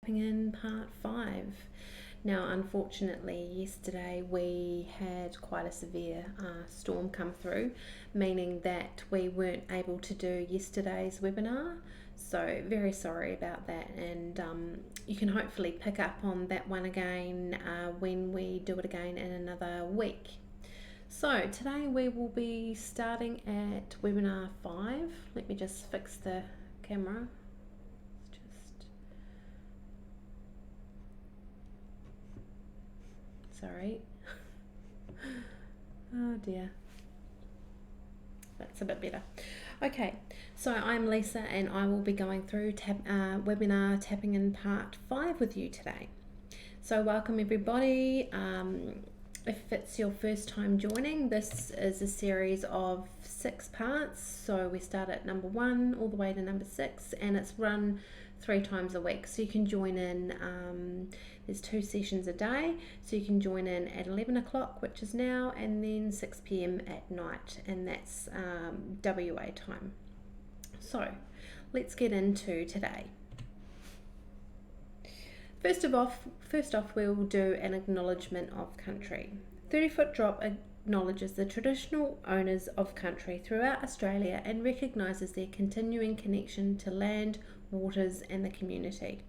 In part 5. Now, unfortunately, yesterday we had quite a severe storm come through, meaning that we weren't able to do yesterday's webinar. So, very sorry about that, and you can hopefully pick up on that one again when we do it again in another week. So, today we will be starting at webinar 5. Let me just fix the camera. Sorry. Oh dear. That's a bit better. Okay, so I'm Lisa and I will be going through webinar tapping in part 5 with you today. So welcome everybody. If it's your first time joining, this is a series of 6 parts. So we start at number 1 all the way to number 6, and it's run 3 times a week. So you can join in, there's 2 sessions a day, so you can join in at 11 o'clock, which is now, and then 6 p.m. at night, and that's WA time. So let's get into today. First off, we'll do an acknowledgement of country. 30-foot drop acknowledges the traditional owners of country throughout Australia and recognises their continuing connection to land, waters and the community.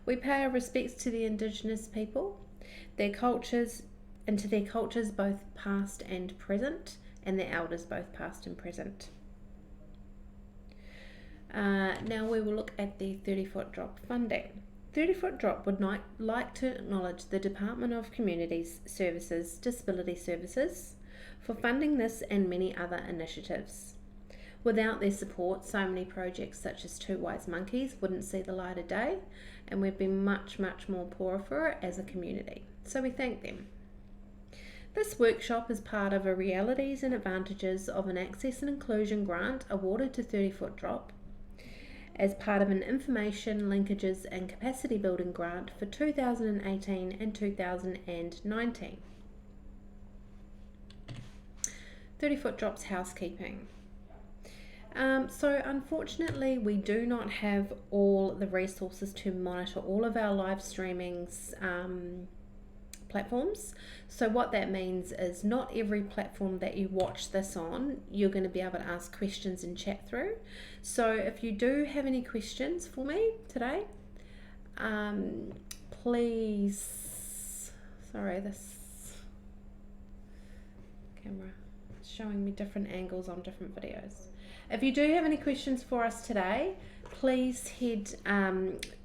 We pay our respects to the Indigenous people, their cultures, and to their cultures both past and present, and their elders both past and present. Now we will look at the 30-foot drop funding. 30-foot drop would like to acknowledge the Department of Communities Services, Disability Services, for funding this and many other initiatives. Without their support, so many projects such as Two Wise Monkeys wouldn't see the light of day, and we'd be much more poorer for it as a community. So we thank them. This workshop is part of a Realities and Advantages of an Access and Inclusion grant awarded to 30-foot drop as part of an Information, Linkages and Capacity Building grant for 2018 and 2019. 30-foot drops housekeeping. So unfortunately we do not have all the resources to monitor all of our live streamings platforms. So what that means is not every platform that you watch this on you're going to be able to ask questions and chat through. So if you do have any questions for me today, please, sorry, this camera is showing me different angles on different videos. If you do have any questions for us today, please head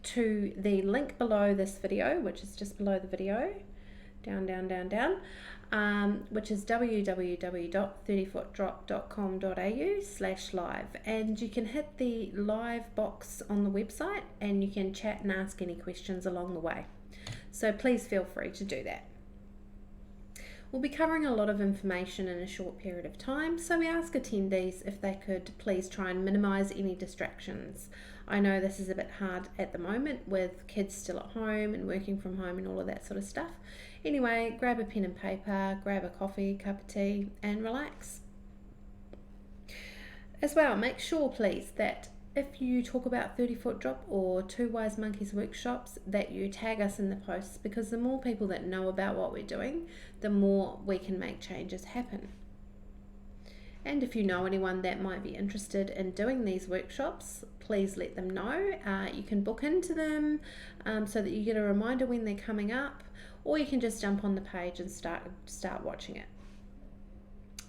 to the link below this video, which is just below the video, down, which is www.30footdrop.com.au/live, and you can hit the live box on the website and you can chat and ask any questions along the way. So please feel free to do that. We'll be covering a lot of information in a short period of time, so we ask attendees if they could please try and minimise any distractions. I know this is a bit hard at the moment with kids still at home and working from home and all of that sort of stuff. Anyway, grab a pen and paper, grab a coffee, cup of tea and relax. As well, make sure please that if you talk about 30-foot drop or Two Wise Monkeys workshops, that you tag us in the posts, because the more people that know about what we're doing, the more we can make changes happen. And if you know anyone that might be interested in doing these workshops, please let them know. You can book into them so that you get a reminder when they're coming up, or you can just jump on the page and start watching it.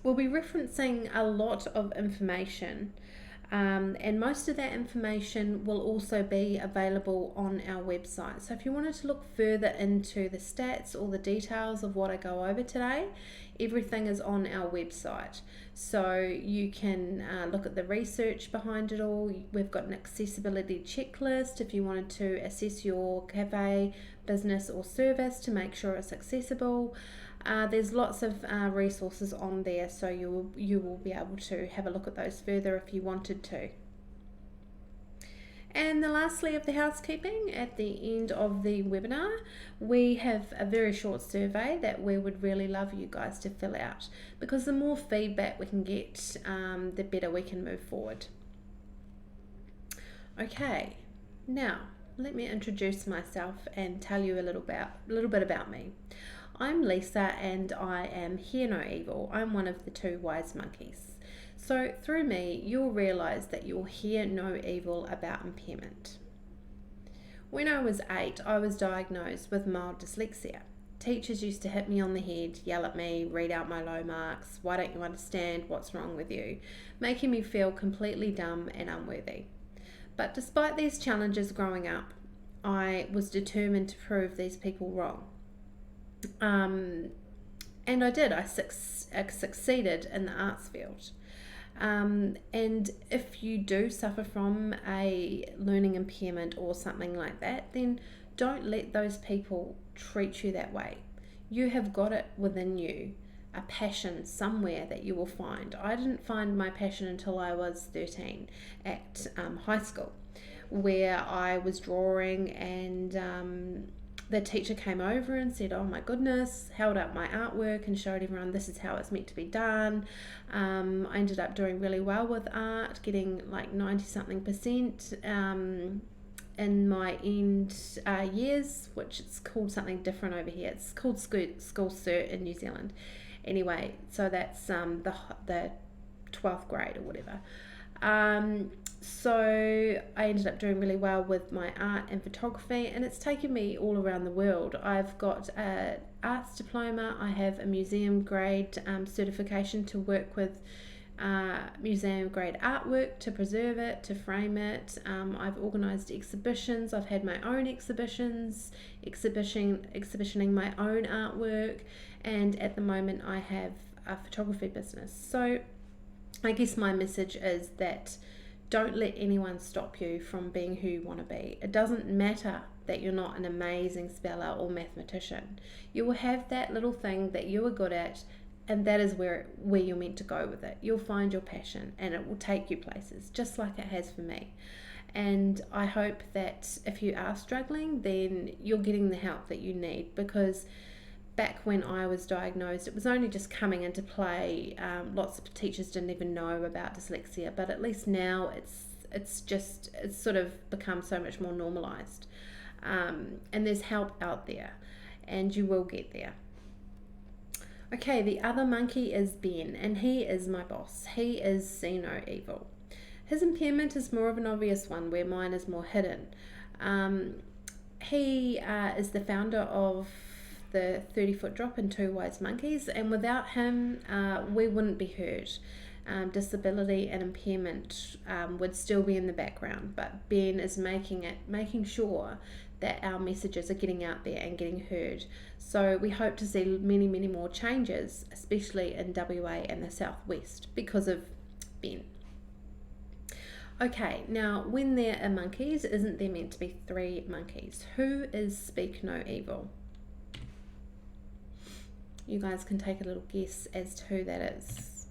We'll be referencing a lot of information, and most of that information will also be available on our website. So if you wanted to look further into the stats or the details of what I go over today, everything is on our website. So you can look at the research behind it all. We've got an accessibility checklist if you wanted to assess your cafe, business or service to make sure it's accessible. There's lots of resources on there, so you will be able to have a look at those further if you wanted to. And lastly, of the housekeeping, at the end of the webinar, we have a very short survey that we would really love you guys to fill out, because the more feedback we can get, the better we can move forward. Okay, now let me introduce myself and tell you a little bit about me. I'm Lisa and I am Hear No Evil. I'm one of the two wise monkeys. So through me, you'll realise that you'll hear no evil about impairment. When I was 8, I was diagnosed with mild dyslexia. Teachers used to hit me on the head, yell at me, read out my low marks, why don't you understand, what's wrong with you, making me feel completely dumb and unworthy. But despite these challenges growing up, I was determined to prove these people wrong. And I did. I succeeded in the arts field. And if you do suffer from a learning impairment or something like that, then don't let those people treat you that way. You have got it within you, a passion somewhere that you will find. I didn't find my passion until I was 13 at high school, where I was drawing and the teacher came over and said, oh my goodness, held up my artwork and showed everyone this is how it's meant to be done. I ended up doing really well with art, getting like 90 something percent in my end years, which it's called something different over here. It's called school cert in New Zealand. Anyway, so that's the 12th grade or whatever. So I ended up doing really well with my art and photography, and it's taken me all around the world. I've got an arts diploma. I have a museum grade certification to work with museum grade artwork, to preserve it, to frame it. I've organised exhibitions. I've had my own exhibitions, exhibitioning my own artwork, and at the moment I have a photography business. So I guess my message is that don't let anyone stop you from being who you want to be. It doesn't matter that you're not an amazing speller or mathematician. You will have that little thing that you are good at, and that is where you're meant to go with it. You'll find your passion and it will take you places, just like it has for me. And I hope that if you are struggling, then you're getting the help that you need, because back when I was diagnosed, it was only just coming into play. Lots of teachers didn't even know about dyslexia, but at least now it's sort of become so much more normalized. And there's help out there, and you will get there. Okay, the other monkey is Ben, and he is my boss. He is See No Evil. His impairment is more of an obvious one, where mine is more hidden. He is the founder of the 30-foot drop and Two Wise Monkeys, and without him we wouldn't be heard. Disability and impairment would still be in the background, but Ben is making sure that our messages are getting out there and getting heard. So we hope to see many more changes, especially in WA and the Southwest, because of Ben. Okay, now when there are monkeys, isn't there meant to be 3 monkeys? Who is Speak No Evil? You guys can take a little guess as to who that is.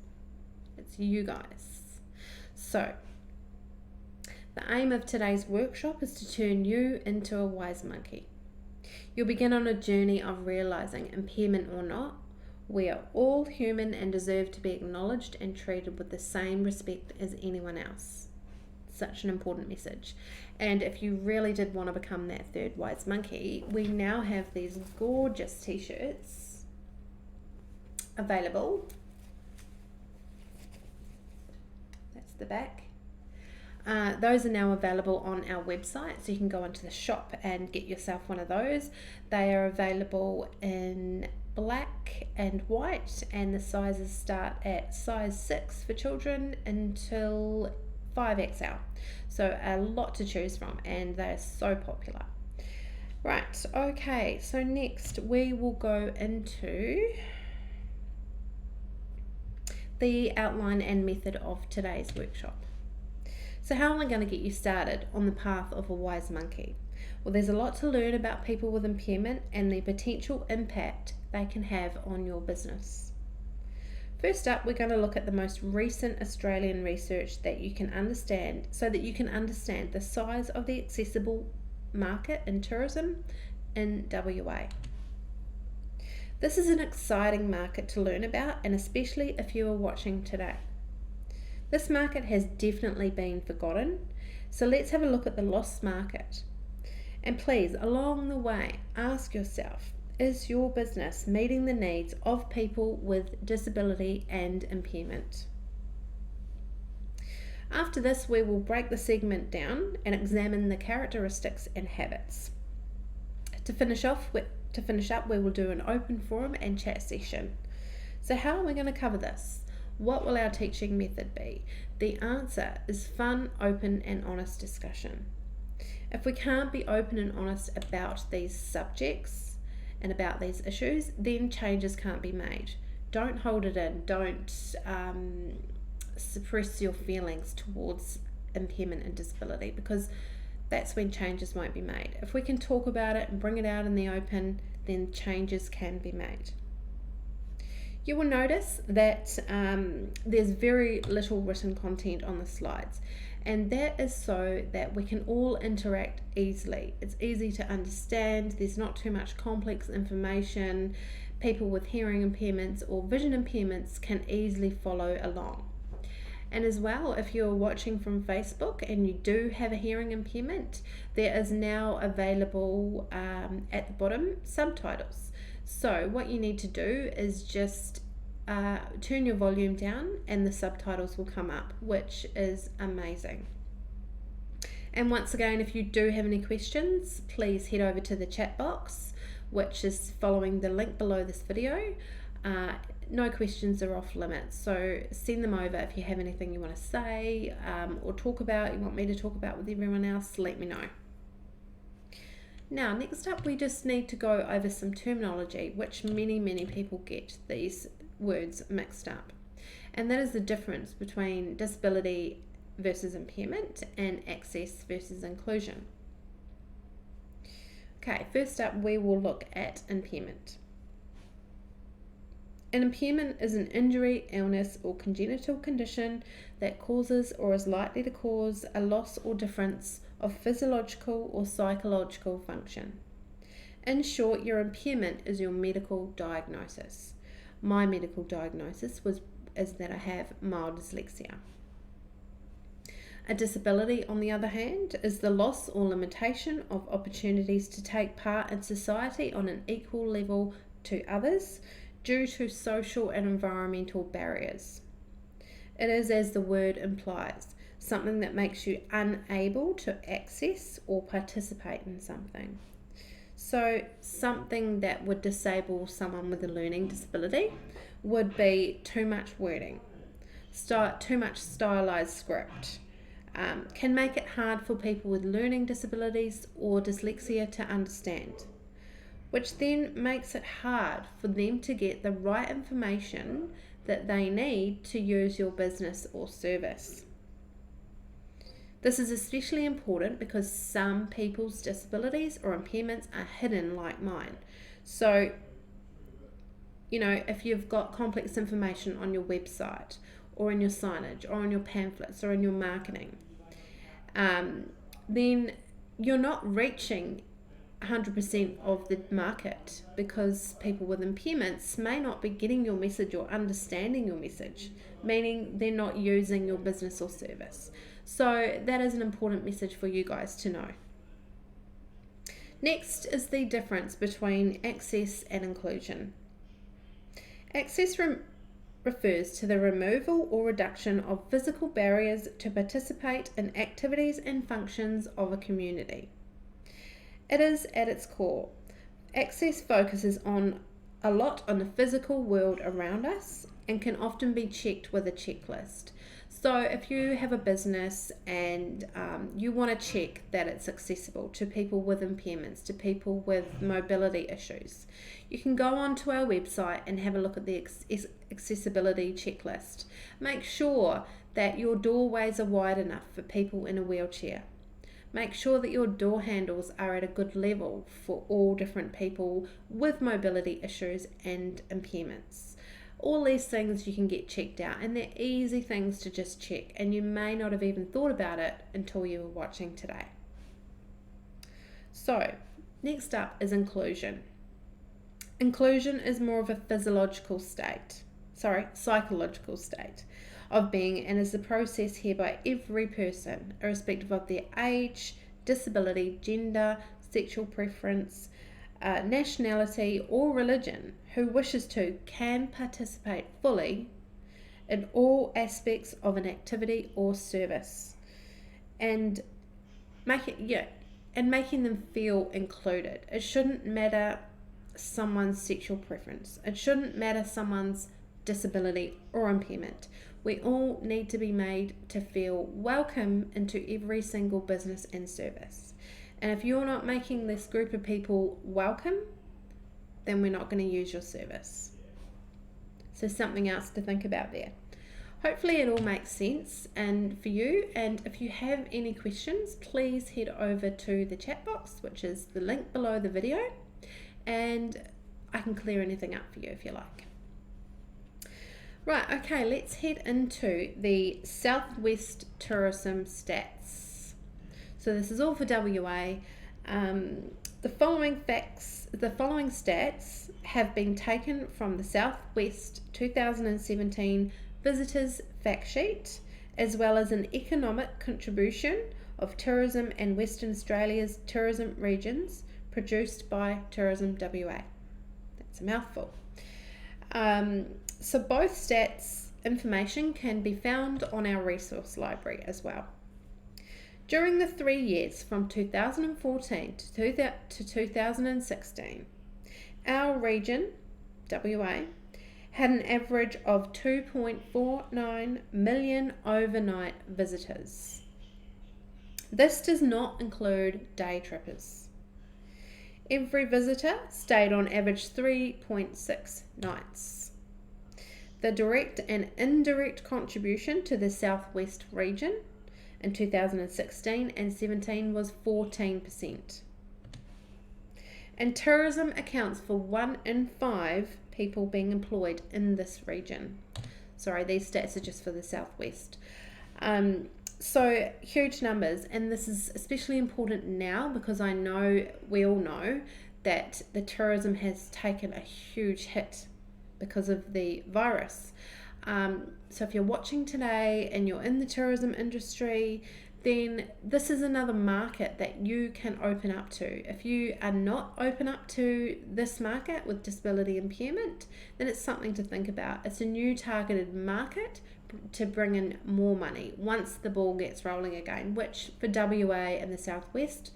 It's you guys. So, the aim of today's workshop is to turn you into a wise monkey. You'll begin on a journey of realizing, impairment or not, we are all human and deserve to be acknowledged and treated with the same respect as anyone else. Such an important message. And if you really did want to become that third wise monkey, we now have these gorgeous t-shirts available. That's the back. Those are now available on our website, so you can go onto the shop and get yourself one of those. They are available in black and white, and the sizes start at size 6 for children until 5XL. So a lot to choose from, and they're so popular. Right, okay, so next we will go into the outline and method of today's workshop. So how am I going to get you started on the path of a wise monkey? Well, there's a lot to learn about people with impairment and the potential impact they can have on your business. First up, we're going to look at the most recent Australian research that you can understand, so that you can understand the size of the accessible market in tourism in WA. This is an exciting market to learn about, and especially if you are watching today. This market has definitely been forgotten, so let's have a look at the lost market. And please, along the way, ask yourself, is your business meeting the needs of people with disability and impairment? After this, we will break the segment down and examine the characteristics and habits. To finish up, we will do an open forum and chat session. So how are we going to cover this? What will our teaching method be? The answer is fun, open and honest discussion. If we can't be open and honest about these subjects and about these issues, then changes can't be made. Don't hold it in. Don't suppress your feelings towards impairment and disability, because that's when changes won't be made. If we can talk about it and bring it out in the open, then changes can be made. You will notice that there's very little written content on the slides, and that is so that we can all interact easily. It's easy to understand, there's not too much complex information. People with hearing impairments or vision impairments can easily follow along. And as well, if you're watching from Facebook and you do have a hearing impairment, there is now available at the bottom subtitles. So what you need to do is just turn your volume down and the subtitles will come up, which is amazing. And once again, if you do have any questions, please head over to the chat box, which is following the link below this video. No questions are off limits, so send them over if you have anything you want to say or talk about, you want me to talk about with everyone else, let me know. Now, next up, we just need to go over some terminology, which many people get these words mixed up. And that is the difference between disability versus impairment and access versus inclusion. Okay, first up, we will look at impairment. An impairment is an injury, illness, or congenital condition that causes or is likely to cause a loss or difference of physiological or psychological function. In short, your impairment is your medical diagnosis. My medical diagnosis is that I have mild dyslexia. A disability, on the other hand, is the loss or limitation of opportunities to take part in society on an equal level to others due to social and environmental barriers. It is, as the word implies, something that makes you unable to access or participate in something. So something that would disable someone with a learning disability would be too much wording, too much stylized script, can make it hard for people with learning disabilities or dyslexia to understand, which then makes it hard for them to get the right information that they need to use your business or service. This is especially important because some people's disabilities or impairments are hidden like mine. So, if you've got complex information on your website or in your signage or on your pamphlets or in your marketing, then you're not reaching 100% of the market, because people with impairments may not be getting your message or understanding your message, meaning they're not using your business or service. So that is an important message for you guys to know. Next is the difference between access and inclusion. Access refers to the removal or reduction of physical barriers to participate in activities and functions of a community. It is, at its core, access focuses a lot on the physical world around us and can often be checked with a checklist. So if you have a business and you want to check that it's accessible to people with impairments, to people with mobility issues, you can go onto our website and have a look at the accessibility checklist. Make sure that your doorways are wide enough for people in a wheelchair. Make sure that your door handles are at a good level for all different people with mobility issues and impairments. All these things you can get checked out, and they're easy things to just check, and you may not have even thought about it until you were watching today. So, next up is inclusion. Inclusion is more of a psychological state of being, and is the process here by every person, irrespective of their age, disability, gender, sexual preference, nationality, or religion who wishes to can participate fully in all aspects of an activity or service, and making them feel included. It shouldn't matter someone's sexual preference. It shouldn't matter someone's disability or impairment. We all need to be made to feel welcome into every single business and service. And if you're not making this group of people welcome, then we're not going to use your service. So something else to think about there. Hopefully it all makes sense and for you, and if you have any questions, please head over to the chat box, which is the link below the video, and I can clear anything up for you if you like. Right, okay, let's head into the Southwest tourism stats. So this is all for WA. The following stats have been taken from the Southwest 2017 Visitors Fact Sheet, as well as an economic contribution of tourism and Western Australia's tourism regions produced by Tourism WA. That's a mouthful. So both stats information can be found on our resource library as well. During the 3 years from 2014 to 2016, our region, WA, had an average of 2.49 million overnight visitors. This does not include day trippers. Every visitor stayed on average 3.6 nights. The direct and indirect contribution to the Southwest region in 2016 and 17 was 14%. And tourism accounts for 1 in 5 people being employed in this region. Sorry, these stats are just for the Southwest. So huge numbers, and this is especially important now because we all know that the tourism has taken a huge hit because of the virus. So if you're watching today and you're in the tourism industry, then this is another market that you can open up to. If you are not open up to this market with disability impairment, then it's something to think about. It's a new targeted market to bring in more money once the ball gets rolling again, which for WA and the Southwest,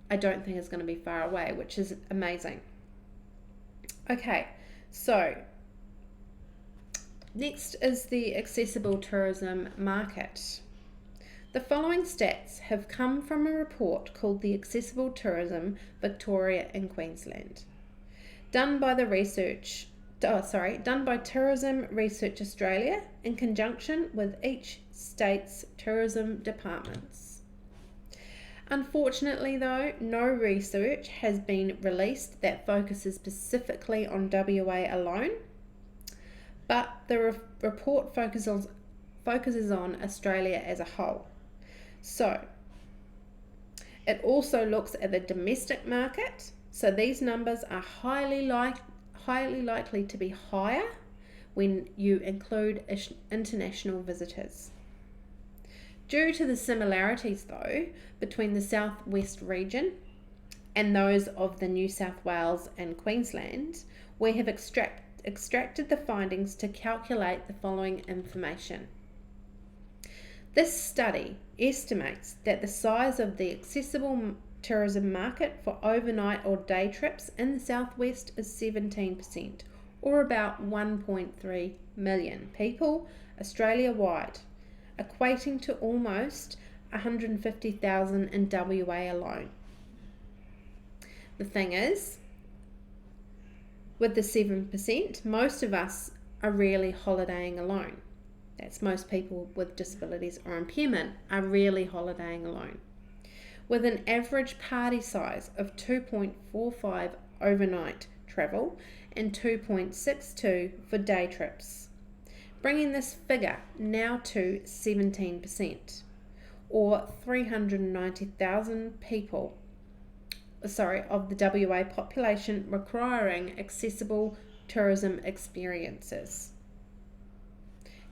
I don't think is going to be far away, which is amazing. Okay, so next is the accessible tourism market. The following stats have come from a report called the Accessible Tourism Victoria and Queensland, done by Tourism Research Australia in conjunction with each state's tourism departments. Unfortunately though, no research has been released that focuses specifically on WA alone, but the report focuses on Australia as a whole. So it also looks at the domestic market. So these numbers are highly likely to be higher when you include international visitors. Due to the similarities though between the Southwest region and those of the New South Wales and Queensland, we have extracted the findings to calculate the following information. This study estimates that the size of the accessible tourism market for overnight or day trips in the Southwest is 17%, or about 1.3 million people Australia-wide, equating to almost 150,000 in WA alone. The thing is, with the 7%, most of us are really holidaying alone. That's most people with disabilities or impairment are really holidaying alone, with an average party size of 2.45 overnight travel and 2.62 for day trips, bringing this figure now to 17%, or 390,000 people of the WA population requiring accessible tourism experiences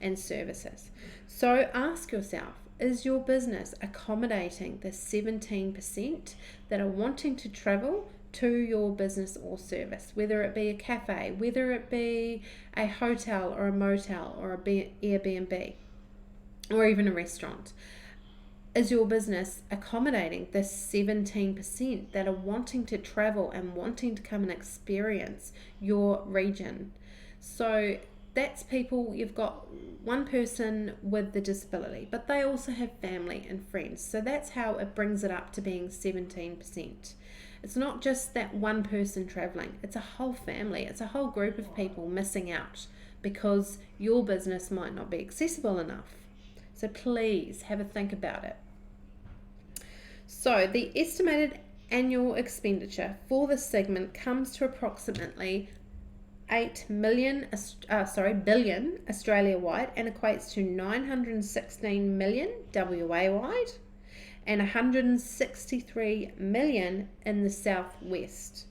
and services. So ask yourself, is your business accommodating the 17% that are wanting to travel to your business or service, whether it be a cafe, whether it be a hotel or a motel or a Airbnb or even a restaurant? Is your business accommodating the 17% that are wanting to travel and wanting to come and experience your region? So that's people, you've got one person with the disability, but they also have family and friends. So that's how it brings it up to being 17%. It's not just that one person traveling, it's a whole family, it's a whole group of people missing out because your business might not be accessible enough. So please have a think about it. So the estimated annual expenditure for this segment comes to approximately 8 billion Australia-wide and equates to 916 million WA-wide and 163 million in the southwest.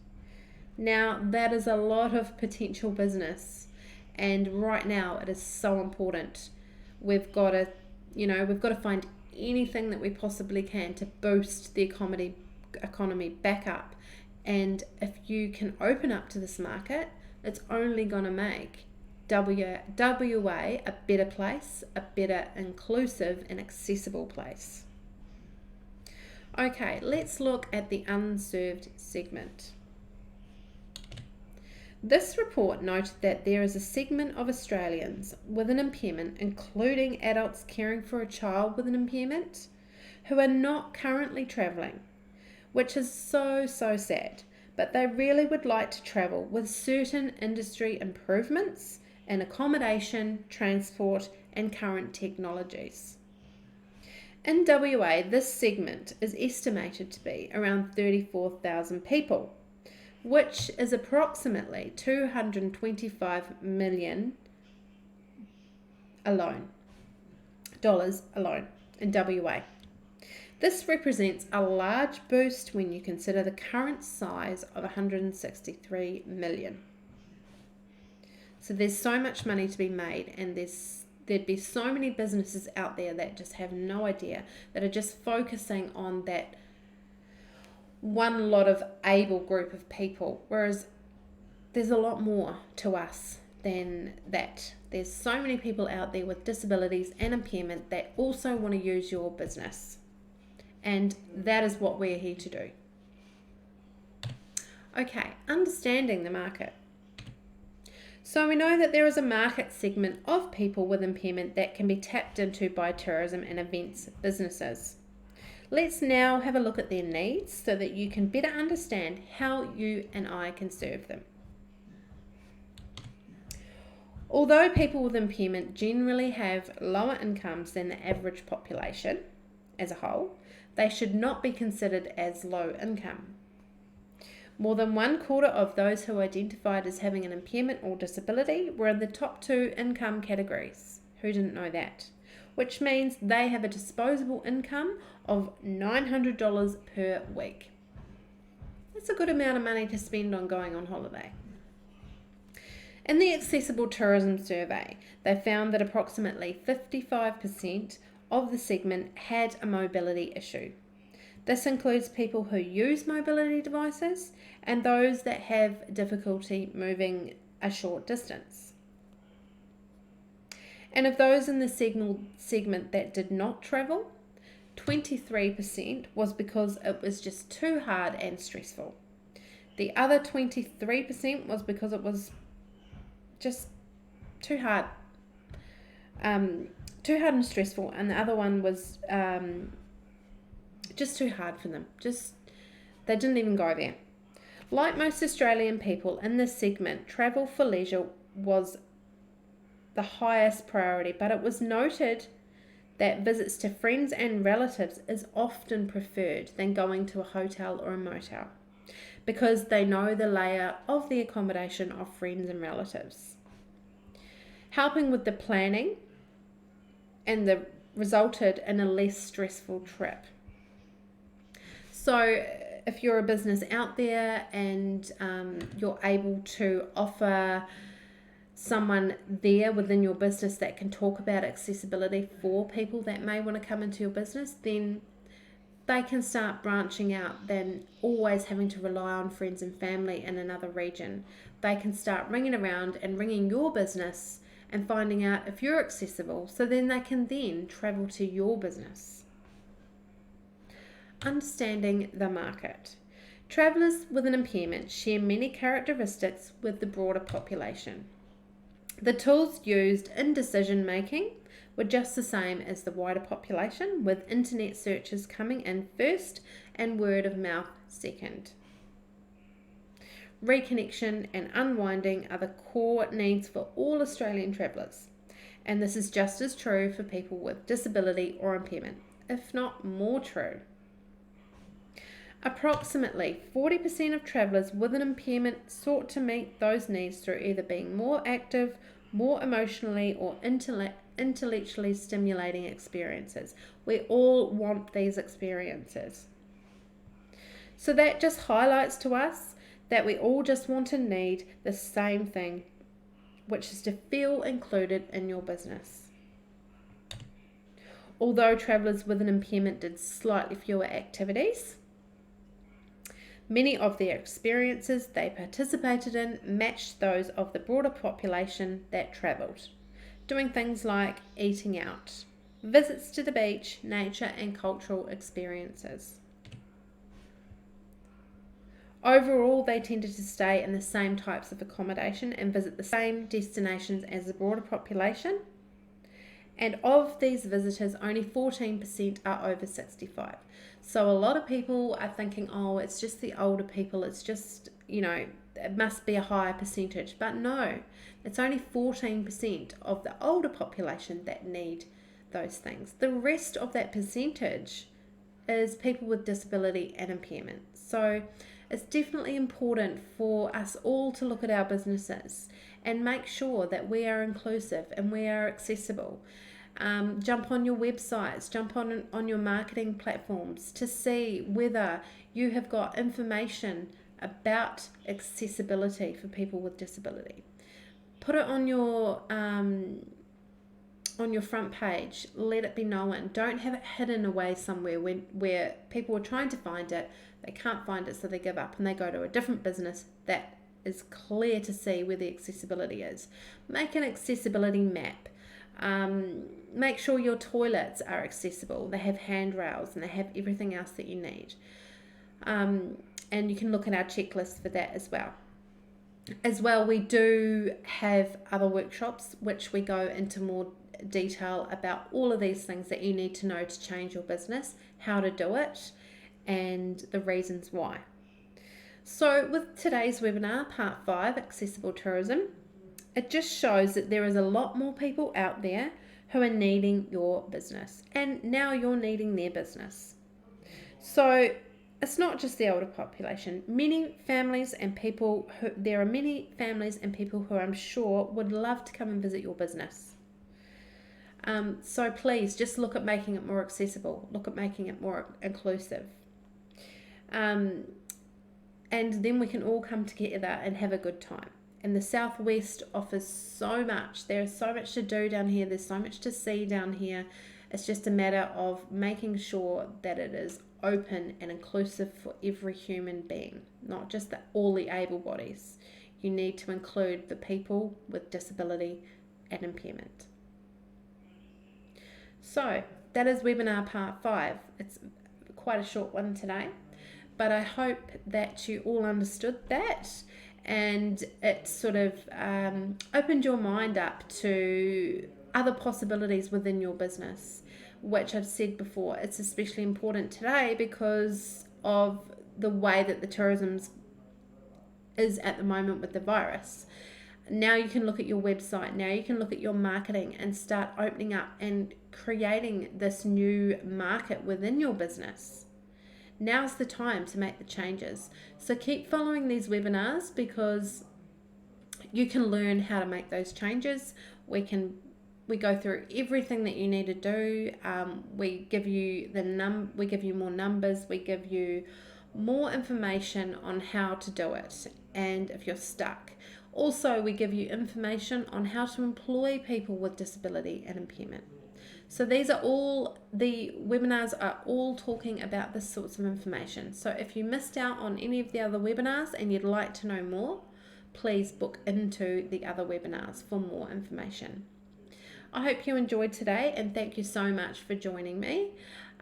Now that is a lot of potential business, and right now it is so important. We've got to find anything that we possibly can to boost the economy back up. And if you can open up to this market, it's only going to make WA a better place, a better inclusive and accessible place. Okay, let's look at the unserved segment. This report noted that there is a segment of Australians with an impairment, including adults caring for a child with an impairment, who are not currently travelling, which is so sad, but they really would like to travel with certain industry improvements in accommodation, transport and current technologies. In WA, this segment is estimated to be around 34,000 people, which is approximately 225 million dollars alone in WA. This represents a large boost when you consider the current size of 163 million. So there's so much money to be made, and there'd be so many businesses out there that just have no idea, that are just focusing on that one lot of able group of people, whereas there's a lot more to us than that. There's so many people out there with disabilities and impairment that also want to use your business, and that is what we're here to do. Okay, understanding the market. So we know that there is a market segment of people with impairment that can be tapped into by tourism and events businesses. Let's now have a look at their needs so that you can better understand how you and I can serve them. Although people with impairment generally have lower incomes than the average population as a whole, they should not be considered as low income. More than 1/4 of those who identified as having an impairment or disability were in the top 2 income categories. Who didn't know that? Which means they have a disposable income of $900 per week. That's a good amount of money to spend on going on holiday. In the Accessible Tourism Survey, they found that approximately 55% of the segment had a mobility issue. This includes people who use mobility devices and those that have difficulty moving a short distance. And of those in the segment that did not travel, 23% was because it was just too hard and stressful. The other 23% was because it was just too hard and stressful, and the other one was just too hard for them. They didn't even go there. Like most Australian people in this segment, travel for leisure was the highest priority, but it was noted that visits to friends and relatives is often preferred than going to a hotel or a motel, because they know the layer of the accommodation of friends and relatives. Helping with the planning and resulted in a less stressful trip. So if you're a business out there and you're able to offer someone there within your business that can talk about accessibility for people that may want to come into your business, then they can start branching out than always having to rely on friends and family in another region. They can start ringing around and ringing your business and finding out if you're accessible, so then they can then travel to your business. Understanding the market. Travellers with an impairment share many characteristics with the broader population. The tools used in decision making were just the same as the wider population, with internet searches coming in first and word of mouth second. Reconnection and unwinding are the core needs for all Australian travellers, and this is just as true for people with disability or impairment, if not more true. Approximately 40% of travellers with an impairment sought to meet those needs through either being more active, more emotionally or intellectually stimulating experiences. We all want these experiences. So that just highlights to us that we all just want and need the same thing, which is to feel included in your business. Although travellers with an impairment did slightly fewer activities, many of their experiences they participated in matched those of the broader population that travelled, doing things like eating out, visits to the beach, nature and cultural experiences. Overall, they tended to stay in the same types of accommodation and visit the same destinations as the broader population. And of these visitors, only 14% are over 65. So a lot of people are thinking, oh, it's just the older people, it's just, it must be a higher percentage. But no, it's only 14% of the older population that need those things. The rest of that percentage is people with disability and impairment. So it's definitely important for us all to look at our businesses and make sure that we are inclusive and we are accessible. Jump on your websites, jump on your marketing platforms to see whether you have got information about accessibility for people with disability. Put it on your front page. Let it be known. Don't have it hidden away somewhere where people are trying to find it. They can't find it, so they give up and they go to a different business that is clear to see where the accessibility is. Make an accessibility map. Make sure your toilets are accessible. They have handrails and they have everything else that you need. And you can look at our checklist for that as well. As well, we do have other workshops which we go into more detail about all of these things that you need to know to change your business, how to do it, and the reasons why. So with today's webinar, part 5, Accessible Tourism, it just shows that there is a lot more people out there who are needing your business, and now you're needing their business. So it's not just the older population. There are many families and people who I'm sure would love to come and visit your business. So please just look at making it more accessible. Look at making it more inclusive. And then we can all come together and have a good time. And the Southwest offers so much. There's so much to do down here. There's so much to see down here. It's just a matter of making sure that it is open and inclusive for every human being, not just all the able bodies. You need to include the people with disability and impairment. So that is webinar part 5. It's quite a short one today, but I hope that you all understood that and it sort of opened your mind up to other possibilities within your business, which I've said before, it's especially important today because of the way that the tourism is at the moment with the virus. Now you can look at your website, now you can look at your marketing and start opening up and creating this new market within your business. Now's the time to make the changes. So keep following these webinars because you can learn how to make those changes. We go through everything that you need to do. We give you more numbers. We give you more information on how to do it and if you're stuck. Also, we give you information on how to employ people with disability and impairment. So these are all, the webinars are all talking about this sorts of information. So if you missed out on any of the other webinars and you'd like to know more, please book into the other webinars for more information. I hope you enjoyed today and thank you so much for joining me.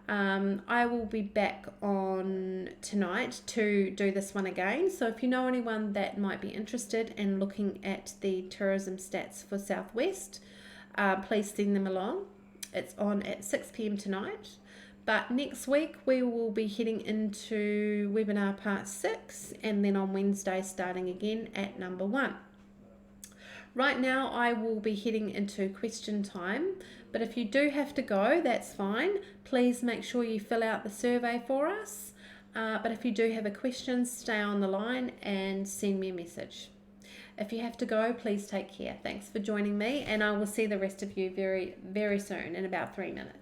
I will be back on tonight to do this one again. So if you know anyone that might be interested in looking at the tourism stats for Southwest, please send them along. It's on at 6 p.m. tonight. But next week we will be heading into webinar part 6 and then on Wednesday starting again at number 1. Right now I will be heading into question time, but if you do have to go, that's fine. Please make sure you fill out the survey for us. But if you do have a question, stay on the line and send me a message. If you have to go, please take care. Thanks for joining me, and I will see the rest of you very, very soon in about 3 minutes.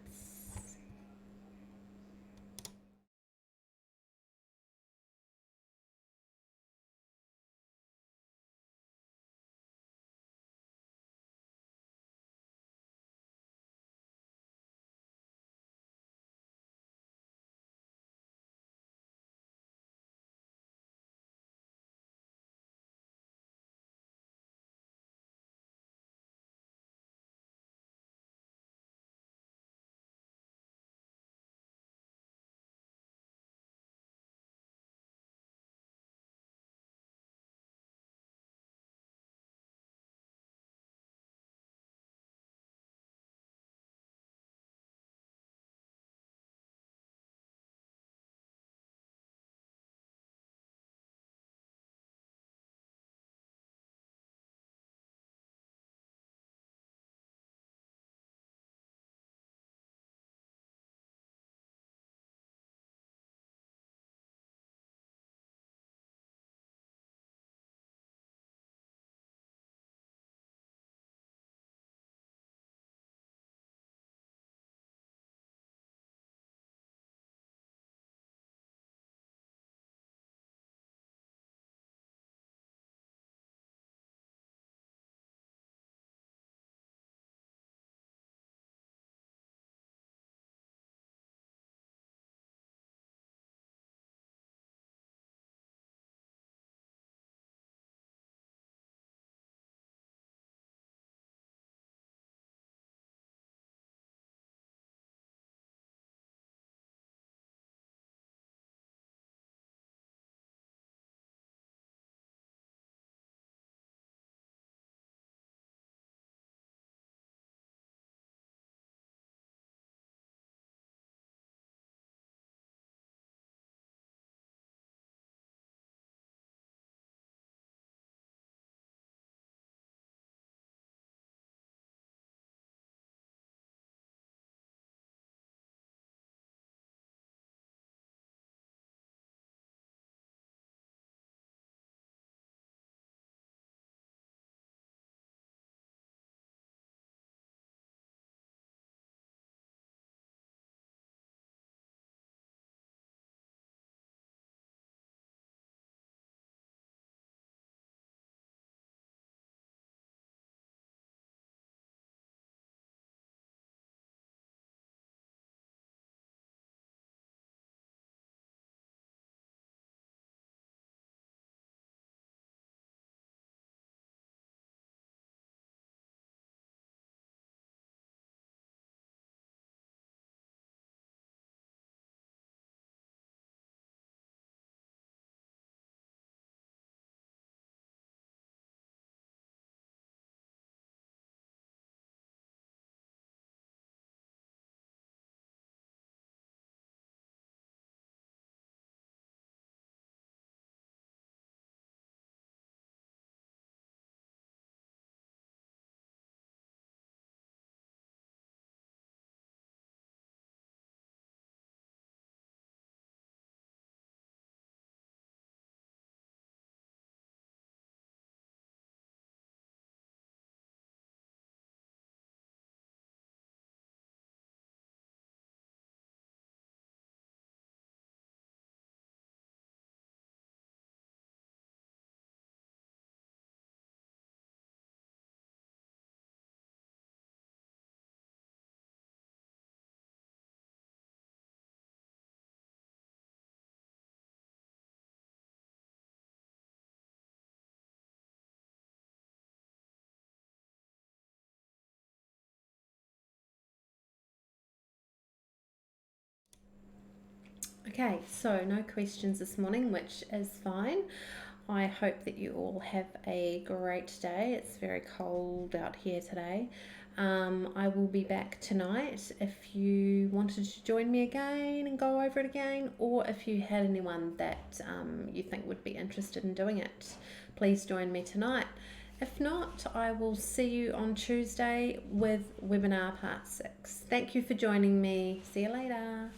Okay, so no questions this morning, which is fine. I hope that you all have a great day. It's very cold out here today. I will be back tonight if you wanted to join me again and go over it again, or if you had anyone that you think would be interested in doing it, please join me tonight. If not, I will see you on Tuesday with webinar part 6. Thank you for joining me. See you later.